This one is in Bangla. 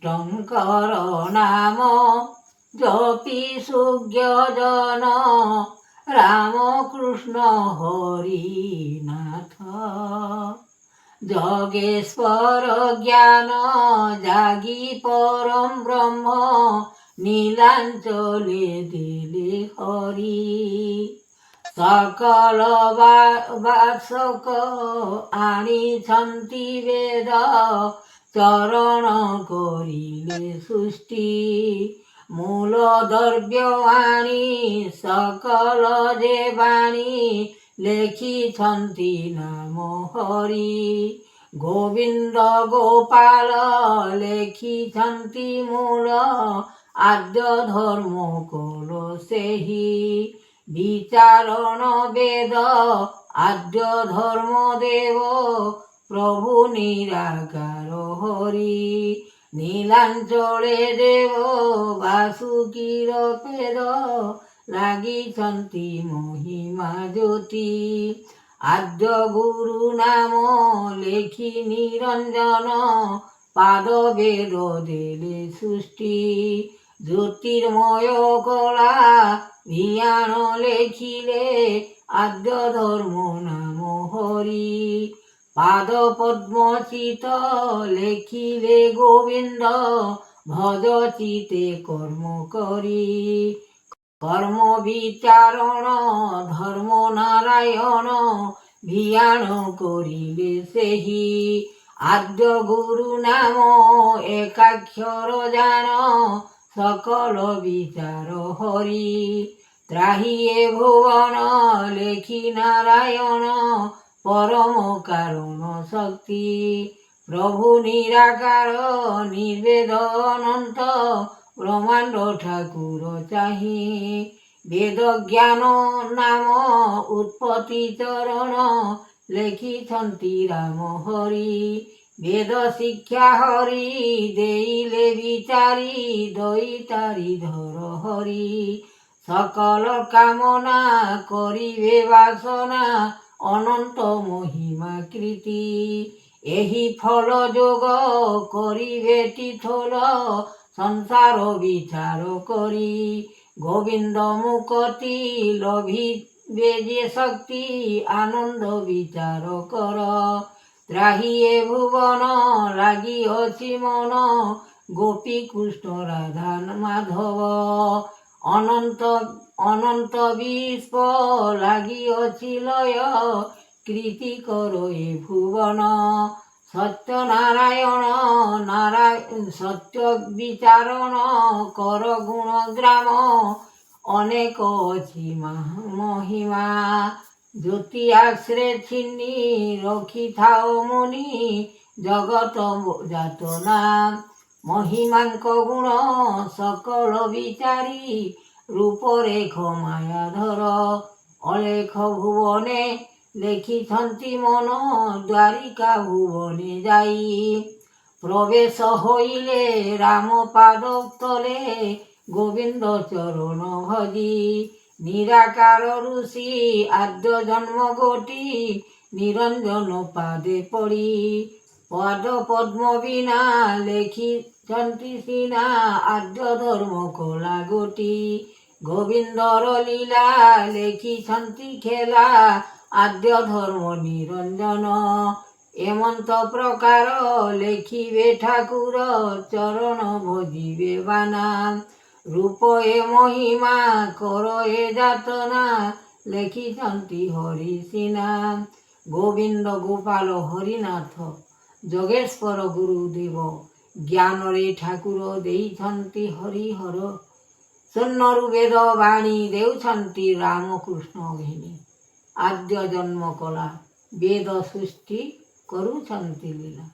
ଟଙ୍କର ନାମ ଜପି ସୁଜ୍ଞଜନ ରାମକୃଷ୍ଣ ହରିନାଥ। যোগেশ্বর জ্ঞান জাগি পরম ব্রহ্ম নীলাঞ্চলে দিলে হরি। সকল বাসক আনিছন্তি বেদ চরণ করিলে সৃষ্টি। মূল দ্রব্য আনি সকল যে বাণী লেখিছন্তি নাম হরি। গোবিন্দ গোপাল লেখিছন্তি মূল আদ্য ধর্ম কল ସେହି। বিচারণ বেদ আদ্য ধর্ম দেব প্রভু নিরাকার হরি। নীলাঞ্চলে দেব বাসুকীর পেদ লাগিছন্তি মহিমা জ্যোতি। আদ্য গুরু নাম লেখি নিরঞ্জন পাদ বেদ দেলে সৃষ্টি। জ্যোতির্ময় কলা ভিয়ান লেখিলে আদ্য ধর্ম নাম হরি। পাদ পদ্ম চিত লেখিলে গোবিন্দ ভজ চিতে কর্ম করি। কর্ম বিচারণ ধর্ম নারায়ণ ভিয়ান করিলে ସେହି। আদ্য গুরু নাম একাক্ষর জান সকল বিচার হরি। ত্রাহি এ ভুবন লেখি নারায়ণ পরম কারণ শক্তি। প্রভু নিরাকার নির্বেদ অনন্ত ব্রহ্মাণ্ড ঠাকুর চাহি। বেদ জ্ঞান নাম উৎপত্তি চরণ লেখিছন্তি রাম হরি। বেদ শিক্ষা হরি দেইলে বিচারি দৈতারি ধর হরি। সকল কামনা করিবে বাসনা অনন্ত মহিমা কৃতি। ଏହି ফল যোগ করিবে তীর্থল সংসার বিচার করি। গোবিন্দ মুকতি লভিবে যে শক্তি আনন্দ বিচার কর। ত্রাহি এ ভুবন লাগিଅଛି মন গোপী কৃষ্ণ রাধা মাধব। অনন্ত অনন্ত বিশ্ব লাগিଅଛି লয় কৃতি কর এ ভুবন। সত্যনারায়ণ সত্য বিচারণ কর গুণ গ্রাম অনেক অছি মহিমা। জ্যোতি আশ্রে ছিন্নি রখিথাও মুনি জগত যাতনা। মহিমাঙ্ক গুণ সকল বিচারি রূপরেখ মায়াধর। অলেখ ভুবনে লেখিছন্তি মন দ্বারিকা ভুবনে যাই। প্রবেশ হইলে রাম পাদ তলে গোবিন্দ চরণ ভজি। নিরাকার ঋষি আদ্য জন্ম ঘটি নিরঞ্জন পাদে পড়ি। পদ পদ্ম বিনা লেখিছন্তি সিনা আদ্য ধর্ম কলা গতি। গোবিন্দর লীলা লেখিছন্তি খেলা আদ্য ধর্ম নিরঞ্জন। এমন্ত প্রকার লেখিবে ঠাকুর চরণ ভজিবে বানা। রূপ এ মহিমা কর এ যাতনা লেখিছন্তি হরি সিনা। গোবিন্দ গোপাল হরিনাଥ যোগেশ্বর গুরুদেব জ্ঞাନରେ ଠାକୁର ଦେଇଛନ୍ତି ହରିହର। ଶୂନ୍ୟରୁ ବେଦ ବାଣୀ ଦେଉଛନ୍ତି ରାମକୃଷ୍ଣ ଘେନି। ଆଦ୍ୟ ଜନ୍ମ କଲା ବେଦ ସୃଷ୍ଟି କରୁଛନ୍ତି ଲୀଳା।